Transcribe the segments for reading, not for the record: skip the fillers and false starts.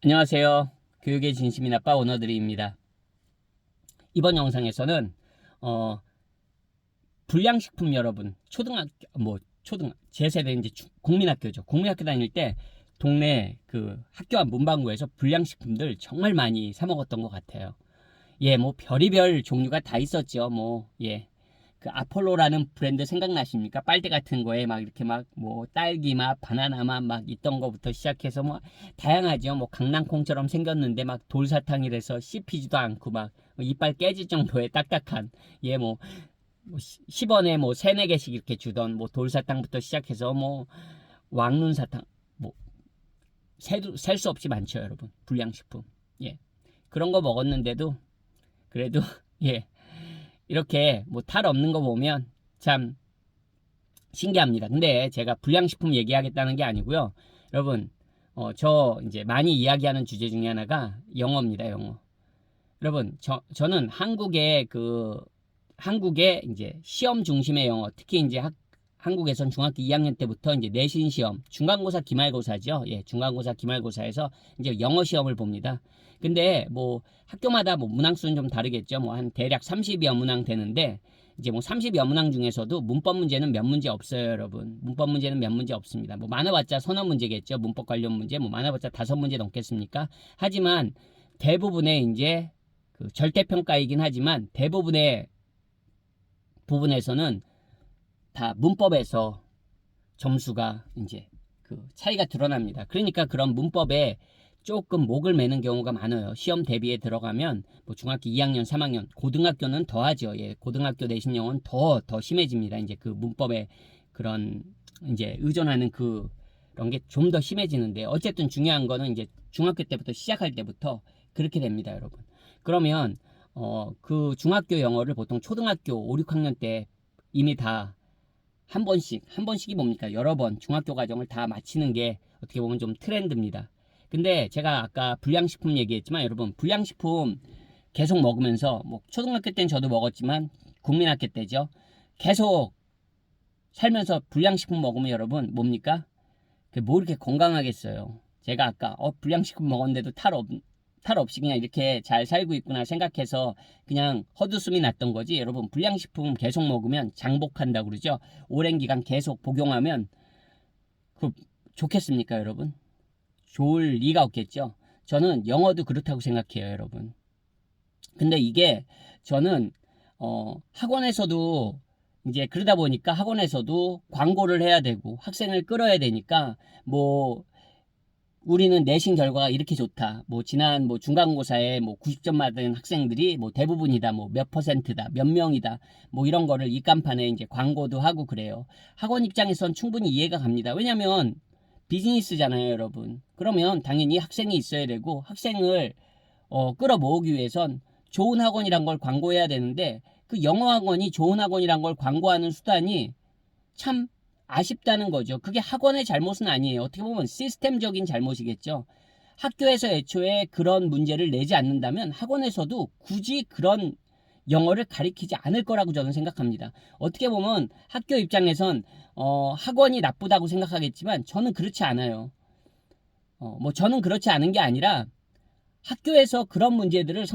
안녕하세요. 교육의 진심인 아빠 오너드리입니다. 이번 영상에서는 불량식품 여러분 제 세대 이제 국민학교죠. 국민학교 다닐 때 동네 그 학교 앞 문방구에서 불량식품들 정말 많이 사 먹었던 것 같아요. 예, 뭐 별의별 종류가 다 있었죠. 그 아폴로라는 브랜드 생각나십니까? 빨대 같은 거에 막 이렇게 막 뭐 딸기 맛, 바나나 맛 막 있던 거부터 시작해서 뭐 다양하죠. 뭐 강낭콩처럼 생겼는데 막 돌사탕이라서 씹히지도 않고 막 이빨 깨질 정도의 딱딱한 뭐 10원에 뭐 3, 4개씩 이렇게 주던 뭐 돌사탕부터 시작해서 뭐 왕눈사탕 뭐 셀 수 없이 많죠, 여러분. 불량식품. 예. 그런 거 먹었는데도 그래도 예. 이렇게 뭐 탈 없는 거 보면 참 신기합니다. 근데 제가 불량식품 얘기하겠다는 게 아니고요. 여러분, 저 이제 많이 이야기하는 주제 중에 하나가 영어입니다, 영어. 여러분, 저는 한국의 이제 시험 중심의 영어, 특히 이제 한국에선 중학교 2학년 때부터 이제 내신 시험, 중간고사, 기말고사죠. 예, 중간고사, 기말고사에서 이제 영어 시험을 봅니다. 근데 뭐 학교마다 뭐 문항수는 좀 다르겠죠. 뭐 한 대략 30여 문항 되는데 이제 뭐 30여 문항 중에서도 문법 문제는 몇 문제 없어요, 여러분. 문법 문제는 몇 문제 없습니다. 뭐 많아봤자 서너 문제겠죠. 문법 관련 문제 뭐 많아봤자 5문제 넘겠습니까? 하지만 대부분의 이제 그 절대평가이긴 하지만 대부분의 부분에서는 다 문법에서 점수가 이제 그 차이가 드러납니다. 그러니까 그런 문법에 조금 목을 매는 경우가 많아요. 시험 대비에 들어가면 뭐 중학교 2학년, 3학년, 고등학교는 더하죠. 예, 고등학교 내신 영어는 더 심해집니다. 이제 그 문법에 그런 이제 의존하는 그런 게 좀 더 심해지는데 어쨌든 중요한 거는 이제 중학교 때부터 시작할 때부터 그렇게 됩니다, 여러분. 그러면 그 중학교 영어를 보통 초등학교 5, 6학년 때 이미 다 한 번씩이 뭡니까? 여러 번 중학교 과정을 다 마치는 게 어떻게 보면 좀 트렌드입니다. 근데 제가 아까 불량식품 얘기했지만 여러분 불량식품 계속 먹으면서 뭐 초등학교 때는 저도 먹었지만 국민학교 때죠. 계속 살면서 불량식품 먹으면 여러분 뭡니까? 뭐 이렇게 건강하겠어요. 제가 아까 불량식품 먹었는데도 탈 없이 그냥 이렇게 잘 살고 있구나 생각해서 그냥 헛웃음이 났던 거지. 여러분 불량식품 계속 먹으면 장복한다고 그러죠. 오랜 기간 계속 복용하면 그 좋겠습니까, 여러분? 좋을 리가 없겠죠. 저는 영어도 그렇다고 생각해요, 여러분. 근데 이게 저는 학원에서도 이제 그러다 보니까 학원에서도 광고를 해야 되고 학생을 끌어야 되니까 뭐 우리는 내신 결과가 이렇게 좋다. 뭐 지난 뭐 중간고사에 뭐 90점 받은 학생들이 뭐 대부분이다. 뭐 몇 퍼센트다. 몇 명이다. 뭐 이런 거를 입간판에 이제 광고도 하고 그래요. 학원 입장에선 충분히 이해가 갑니다. 왜냐면 비즈니스잖아요, 여러분. 그러면 당연히 학생이 있어야 되고 학생을 끌어모으기 위해선 좋은 학원이란 걸 광고해야 되는데 그 영어 학원이 좋은 학원이란 걸 광고하는 수단이 참 아쉽다는 거죠. 그게 학원의 잘못은 아니에요. 어떻게 보면 시스템적인 잘못이겠죠. 학교에서 애초에 그런 문제를 내지 않는다면 학원에서도 굳이 그런 영어를 가리키지 않을 거라고 저는 생각합니다. 어떻게 보면 학교 입장에선 학원이 나쁘다고 생각하겠지만 저는 그렇지 않아요. 뭐 저는 그렇지 않은 게 아니라 학교에서 그런 문제들을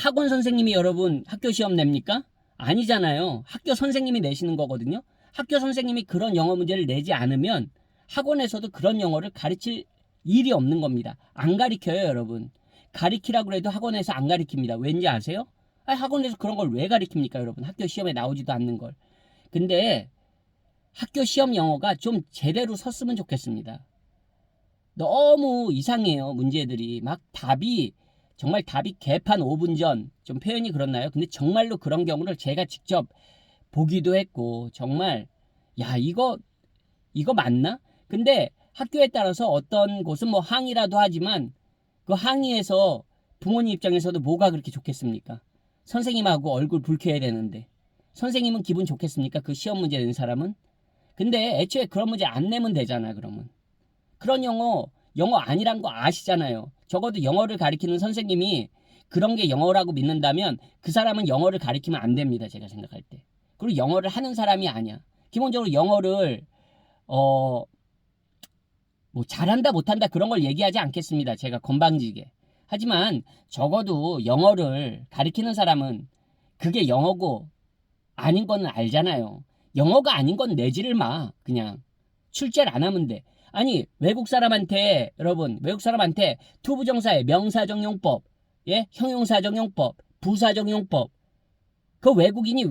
학원 선생님이 여러분 학교 시험 냅니까? 아니잖아요. 학교 선생님이 내시는 거거든요. 학교 선생님이 그런 영어 문제를 내지 않으면 학원에서도 그런 영어를 가르칠 일이 없는 겁니다. 안 가르쳐요, 여러분. 가르치라고 해도 학원에서 안 가르칩니다. 왠지 아세요? 학원에서 그런 걸 왜 가르칩니까, 여러분? 학교 시험에 나오지도 않는 걸. 근데 학교 시험 영어가 좀 제대로 섰으면 좋겠습니다. 너무 이상해요, 문제들이. 막 정말 답이 개판 5분 전, 좀 표현이 그렇나요? 근데 정말로 그런 경우를 제가 직접 보기도 했고, 정말, 야, 이거 맞나? 근데 학교에 따라서 어떤 곳은 뭐 항의라도 하지만, 그 항의에서 부모님 입장에서도 뭐가 그렇게 좋겠습니까? 선생님하고 얼굴 붉혀야 되는데. 선생님은 기분 좋겠습니까? 그 시험 문제 낸 사람은? 근데 애초에 그런 문제 안 내면 되잖아, 그러면. 그런 영어 아니란 거 아시잖아요. 적어도 영어를 가리키는 선생님이 그런 게 영어라고 믿는다면 그 사람은 영어를 가리키면 안 됩니다. 제가 생각할 때. 그리고 영어를 하는 사람이 아니야. 기본적으로 영어를 어 뭐 잘한다 못한다 그런 걸 얘기하지 않겠습니다. 제가 건방지게. 하지만 적어도 영어를 가리키는 사람은 그게 영어고 아닌 거는 알잖아요. 영어가 아닌 건 내지를 마. 그냥 출제를 안 하면 돼. 아니 외국 사람한테 여러분 외국 사람한테 투부정사의 명사정용법, 예, 형용사정용법, 부사정용법 그 외국인이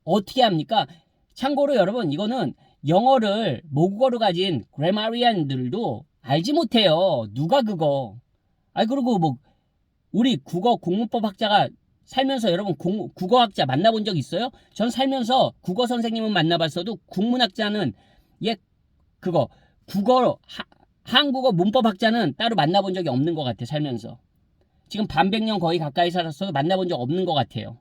어떻게 합니까? 참고로 여러분 이거는 영어를 모국어로 가진 그래마리안들도 알지 못해요. 누가 그거? 아 그리고 뭐 우리 국어 국문법 학자가 살면서 여러분 국어학자 만나본 적 있어요? 전 살면서 국어 선생님은 만나봤어도 국문학자는 예 그거 국어 한국어 문법 학자는 따로 만나본 적이 없는 것 같아 살면서. 지금 반백년 거의 가까이 살았어도 만나본 적 없는 것 같아요.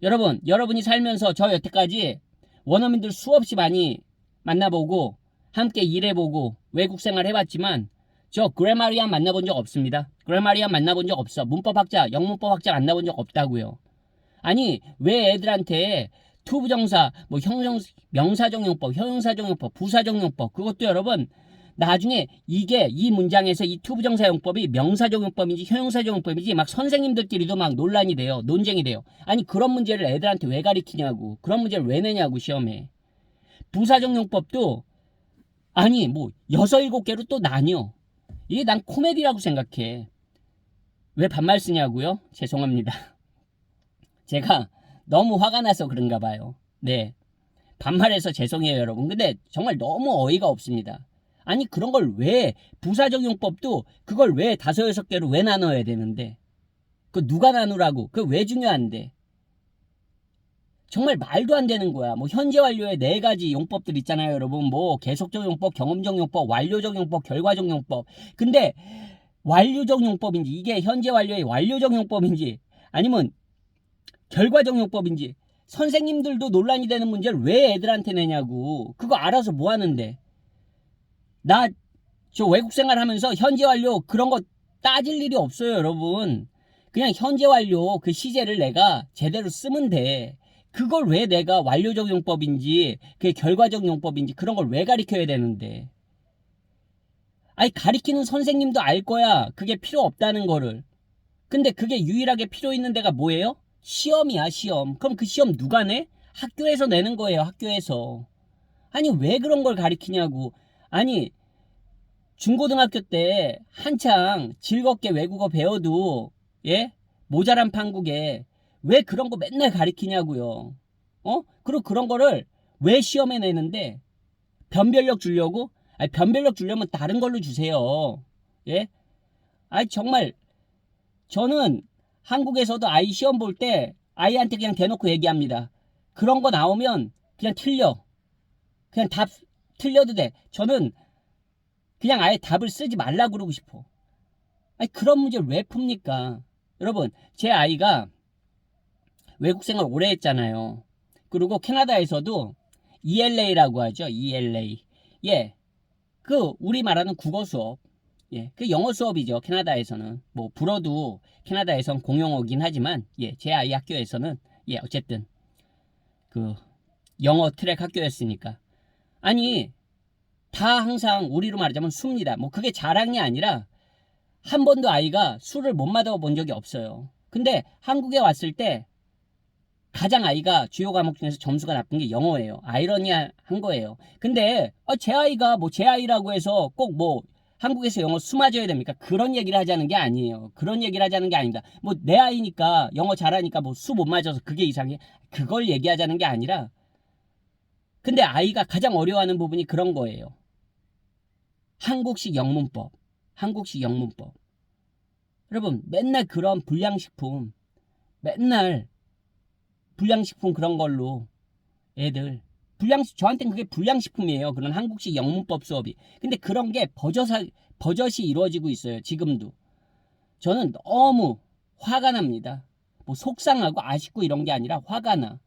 여러분이 살면서 저 여태까지 원어민들 수없이 많이 만나보고 함께 일해보고 외국 생활 해봤지만 저 그래마리안 만나본 적 없습니다. 그래마리안 만나본 적 없어. 문법학자, 영문법학자 만나본 적 없다고요. 아니 왜 애들한테 투부정사, 뭐 명사정용법, 형용사정용법, 부사정용법 그것도 여러분 나중에 이게 이 문장에서 이 투부정사용법이 명사정용법인지 형용사정용법인지 막 선생님들끼리도 막 논란이 돼요. 논쟁이 돼요. 아니 그런 문제를 애들한테 왜 가리키냐고. 그런 문제를 왜 내냐고 시험에. 부사정용법도 아니 뭐 6, 7개로 또 나뉘어. 이게 난 코미디라고 생각해. 왜 반말 쓰냐고요? 죄송합니다. 제가 너무 화가 나서 그런가 봐요. 네. 반말해서 죄송해요 여러분. 근데 정말 너무 어이가 없습니다. 아니 그런 걸 왜 부사적용법도 그걸 왜 5, 6개로 왜 나눠야 되는데 그 누가 나누라고 그 왜 중요한데 정말 말도 안 되는 거야. 뭐 현재 완료의 4가지 용법들 있잖아요 여러분. 뭐 계속적 용법, 경험적 용법, 완료적 용법, 결과적 용법. 근데 완료적 용법인지 이게 현재 완료의 완료적 용법인지 아니면 결과적 용법인지 선생님들도 논란이 되는 문제를 왜 애들한테 내냐고. 그거 알아서 뭐 하는데. 나 저 외국 생활하면서 현재 완료 그런 거 따질 일이 없어요 여러분. 그냥 현재 완료 그 시제를 내가 제대로 쓰면 돼. 그걸 왜 내가 완료적 용법인지 그게 결과적 용법인지 그런 걸 왜 가르쳐야 되는데. 아니 가르치는 선생님도 알 거야 그게 필요 없다는 거를. 근데 그게 유일하게 필요 있는 데가 뭐예요? 시험이야 시험. 그럼 그 시험 누가 내? 학교에서 내는 거예요 학교에서. 아니 왜 그런 걸 가르치냐고. 아니 중고등학교 때 한창 즐겁게 외국어 배워도 예? 모자란 판국에 왜 그런 거 맨날 가르치냐고요. 어? 그리고 그런 거를 왜 시험에 내는데 변별력 주려고? 아니 변별력 주려면 다른 걸로 주세요. 예? 아니 정말 저는 한국에서도 아이 시험 볼 때 아이한테 그냥 대놓고 얘기합니다. 그런 거 나오면 그냥 틀려. 그냥 답 틀려도 돼. 저는 그냥 아예 답을 쓰지 말라 그러고 싶어. 아니 그런 문제를 왜 풉니까? 여러분 제 아이가 외국 생활 오래 했잖아요. 그리고 캐나다에서도 ELA라고 하죠. ELA. 예. 그 우리 말하는 국어 수업. 예. 그 영어 수업이죠. 캐나다에서는. 뭐 불어도 캐나다에선 공용어긴 하지만 예. 제 아이 학교에서는 예. 어쨌든 그 영어 트랙 학교였으니까. 아니 다 항상 우리로 말하자면 수입니다. 뭐 그게 자랑이 아니라 한 번도 아이가 술을 못 마셔본 적이 없어요. 근데 한국에 왔을 때 가장 아이가 주요 과목 중에서 점수가 나쁜 게 영어예요. 아이러니한 거예요. 근데 제 아이가 뭐 제 아이라고 해서 꼭 뭐 한국에서 영어 수 맞아야 됩니까? 그런 얘기를 하자는 게 아니에요. 그런 얘기를 하자는 게 아닙니다. 뭐 내 아이니까 영어 잘하니까 뭐 수 못 맞아서 그게 이상해. 그걸 얘기하자는 게 아니라 근데 아이가 가장 어려워하는 부분이 그런 거예요. 한국식 영문법. 한국식 영문법. 여러분 맨날 그런 맨날 불량식품 그런 걸로 애들 저한테는 그게 불량식품이에요. 그런 한국식 영문법 수업이. 근데 그런 게 버젓이 이루어지고 있어요. 지금도. 저는 너무 화가 납니다. 뭐 속상하고 아쉽고 이런 게 아니라 화가 나.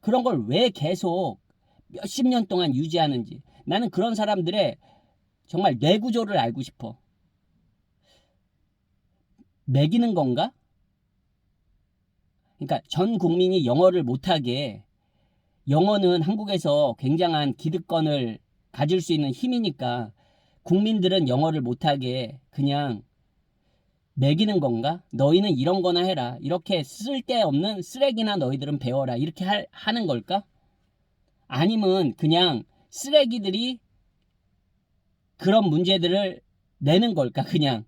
그런 걸 왜 계속 몇십 년 동안 유지하는지. 나는 그런 사람들의 정말 뇌구조를 알고 싶어. 매기는 건가? 그러니까 전 국민이 영어를 못하게 영어는 한국에서 굉장한 기득권을 가질 수 있는 힘이니까 국민들은 영어를 못하게 그냥 매기는 건가? 너희는 이런 거나 해라. 이렇게 쓸데없는 쓰레기나 너희들은 배워라. 이렇게 하는 걸까? 아니면 그냥 쓰레기들이 그런 문제들을 내는 걸까? 그냥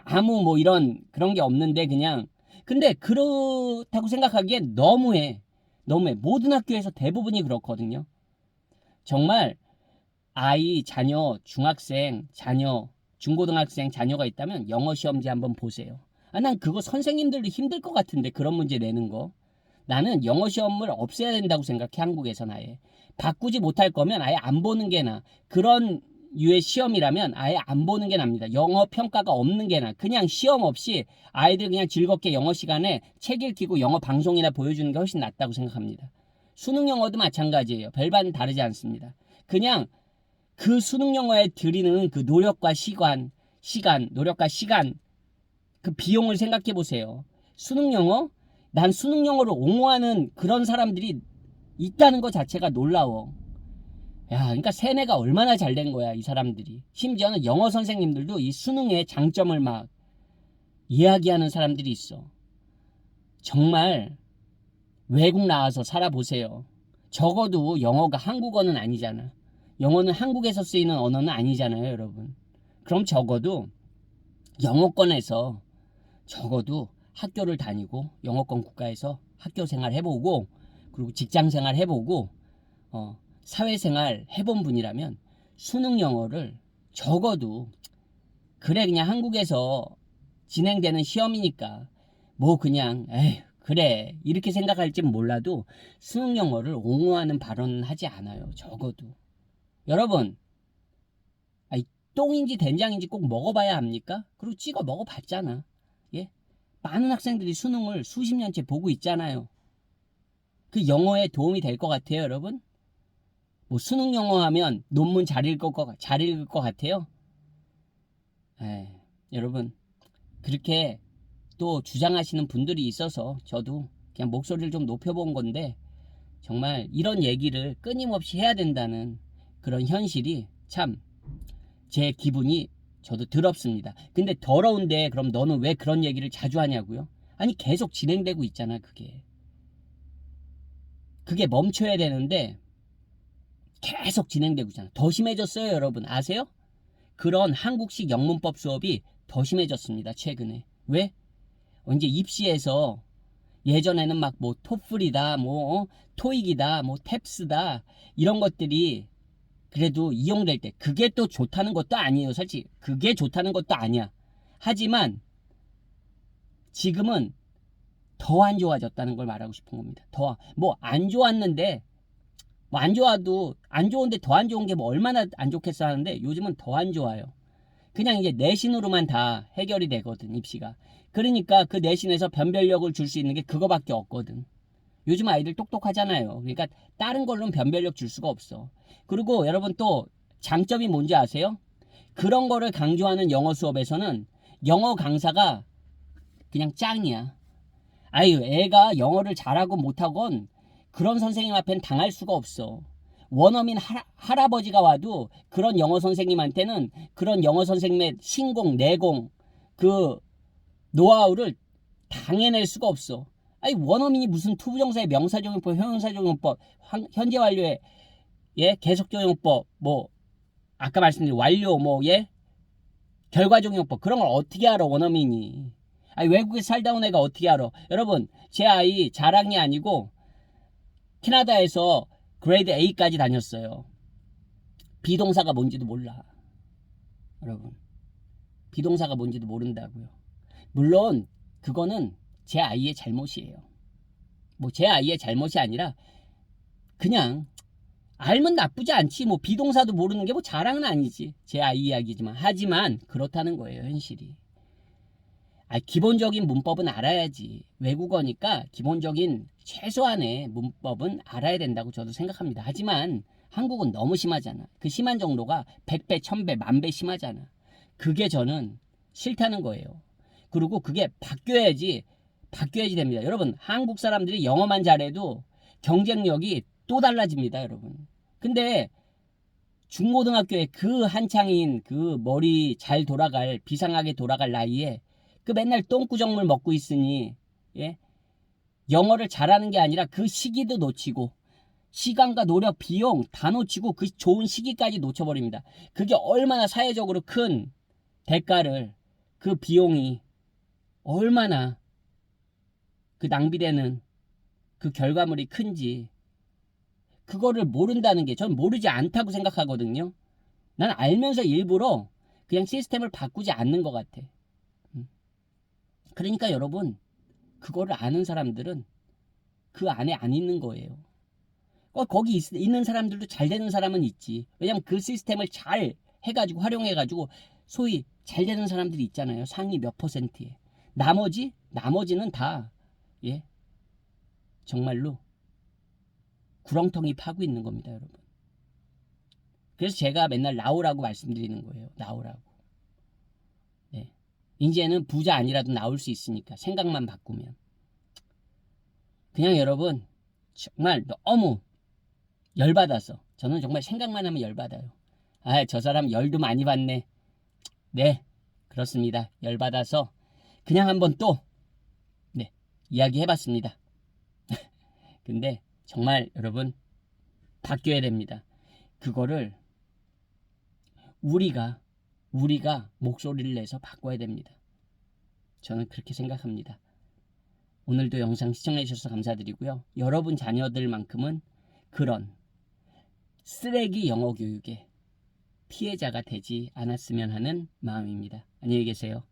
아무 뭐 이런 그런 게 없는데 그냥 근데 그렇다고 생각하기엔 너무해. 모든 학교에서 대부분이 그렇거든요. 정말 아이 자녀 중학생 자녀 중고등학생 자녀가 있다면 영어 시험지 한번 보세요. 난 그거 선생님들도 힘들 것 같은데 그런 문제 내는 거. 나는 영어 시험을 없애야 된다고 생각해. 한국에서는 아예 바꾸지 못할 거면 아예 안 보는 게 나아. 그런 유의 시험이라면 아예 안 보는 게 납니다. 영어 평가가 없는 게 나아. 그냥 시험 없이 아이들 그냥 즐겁게 영어 시간에 책 읽히고 영어 방송이나 보여주는 게 훨씬 낫다고 생각합니다. 수능 영어도 마찬가지예요. 별반 다르지 않습니다. 그냥 그 수능 영어에 들이는 그 노력과 노력과 시간, 그 비용을 생각해 보세요. 수능 영어? 난 수능 영어를 옹호하는 그런 사람들이 있다는 것 자체가 놀라워. 야, 그러니까 세뇌가 얼마나 잘 된 거야, 이 사람들이. 심지어는 영어 선생님들도 이 수능의 장점을 막 이야기하는 사람들이 있어. 정말 외국 나와서 살아보세요. 적어도 영어가 한국어는 아니잖아. 영어는 한국에서 쓰이는 언어는 아니잖아요, 여러분. 그럼 적어도 영어권에서 적어도 학교를 다니고 영어권 국가에서 학교 생활 해보고 그리고 직장 생활 해보고 사회생활 해본 분이라면 수능 영어를 적어도 그래 그냥 한국에서 진행되는 시험이니까 뭐 그냥 에휴 그래 이렇게 생각할지 몰라도 수능 영어를 옹호하는 발언은 하지 않아요. 적어도 여러분 똥인지 된장인지 꼭 먹어봐야 합니까? 그리고 찍어 먹어봤잖아. 예? 많은 학생들이 수능을 수십 년째 보고 있잖아요. 그 영어에 도움이 될 것 같아요, 여러분? 뭐 수능 영어 하면 논문 잘 읽을 것 같아요? 에이, 여러분 그렇게 또 주장하시는 분들이 있어서 저도 그냥 목소리를 좀 높여본 건데 정말 이런 얘기를 끊임없이 해야 된다는 그런 현실이 참 제 기분이 저도 더럽습니다. 근데 더러운데 그럼 너는 왜 그런 얘기를 자주 하냐고요? 아니 계속 진행되고 있잖아. 그게 멈춰야 되는데 계속 진행되고 있잖아. 더 심해졌어요, 여러분. 아세요? 그런 한국식 영문법 수업이 더 심해졌습니다. 최근에. 왜? 이제 입시에서 예전에는 막 뭐 토플이다, 뭐 토익이다, 뭐 탭스다 이런 것들이 그래도 이용될 때 그게 또 좋다는 것도 아니에요. 솔직히 그게 좋다는 것도 아니야. 하지만 지금은 더 안 좋아졌다는 걸 말하고 싶은 겁니다. 더 뭐 안 좋았는데 뭐 안 좋아도 안 좋은데 더 안 좋은 게 뭐 얼마나 안 좋겠어 하는데 요즘은 더 안 좋아요. 그냥 이제 내신으로만 다 해결이 되거든 입시가. 그러니까 그 내신에서 변별력을 줄 수 있는 게 그거밖에 없거든. 요즘 아이들 똑똑하잖아요. 그러니까 다른 걸로는 변별력 줄 수가 없어. 그리고 여러분 또 장점이 뭔지 아세요? 그런 거를 강조하는 영어 수업에서는 영어 강사가 그냥 짱이야. 아유, 애가 영어를 잘하고 못하건 그런 선생님 앞엔 당할 수가 없어. 원어민 할아버지가 와도 그런 영어 선생님한테는 그런 영어 선생님의 신공, 내공, 그 노하우를 당해낼 수가 없어. 아니 원어민이 무슨 투부정사의 명사적용법, 형용사적용법, 현재 완료의 계속적용법, 뭐 아까 말씀드린 완료, 결과적용법 그런 걸 어떻게 알아 원어민이? 아니 외국에 살다 온 애가 어떻게 알아? 여러분 제 아이 자랑이 아니고 캐나다에서 그레이드 A까지 다녔어요. 비동사가 뭔지도 몰라. 여러분 비동사가 뭔지도 모른다고요. 물론 그거는 제 아이의 잘못이에요. 뭐 제 아이의 잘못이 아니라 그냥 알면 나쁘지 않지. 뭐 비동사도 모르는 게 뭐 자랑은 아니지. 제 아이 이야기지만 하지만 그렇다는 거예요 현실이. 기본적인 문법은 알아야지. 외국어니까 기본적인 최소한의 문법은 알아야 된다고 저도 생각합니다. 하지만 한국은 너무 심하잖아. 그 심한 정도가 100배, 1000배, 10,000배 심하잖아. 그게 저는 싫다는 거예요. 그리고 그게 바뀌어야지 됩니다. 여러분 한국 사람들이 영어만 잘해도 경쟁력이 또 달라집니다. 여러분. 근데 중고등학교에 그 한창인 그 머리 잘 돌아갈 비상하게 돌아갈 나이에 그 맨날 똥구정물 먹고 있으니 예? 영어를 잘하는 게 아니라 그 시기도 놓치고 시간과 노력, 비용 다 놓치고 그 좋은 시기까지 놓쳐버립니다. 그게 얼마나 사회적으로 큰 대가를 그 비용이 얼마나 그 낭비되는 그 결과물이 큰지 그거를 모른다는 게 전 모르지 않다고 생각하거든요. 난 알면서 일부러 그냥 시스템을 바꾸지 않는 것 같아. 그러니까 여러분 그거를 아는 사람들은 그 안에 안 있는 거예요. 거기 있는 사람들도 잘 되는 사람은 있지. 왜냐면 그 시스템을 잘 해가지고 활용해가지고 소위 잘 되는 사람들이 있잖아요. 상위 몇 퍼센트에. 나머지는 다 예, 정말로 구렁텅이 파고 있는 겁니다, 여러분. 그래서 제가 맨날 나오라고 말씀드리는 거예요. 나오라고. 네. 이제는 부자 아니라도 나올 수 있으니까 생각만 바꾸면. 그냥 여러분 정말 너무 열받아서 저는 정말 생각만 하면 열받아요. 아, 저 사람 열도 많이 받네. 네, 그렇습니다. 열받아서 그냥 한번 또 네, 이야기해봤습니다. 근데 정말 여러분 바뀌어야 됩니다. 그거를 우리가 목소리를 내서 바꿔야 됩니다. 저는 그렇게 생각합니다. 오늘도 영상 시청해 주셔서 감사드리고요. 여러분 자녀들만큼은 그런 쓰레기 영어 교육의 피해자가 되지 않았으면 하는 마음입니다. 안녕히 계세요.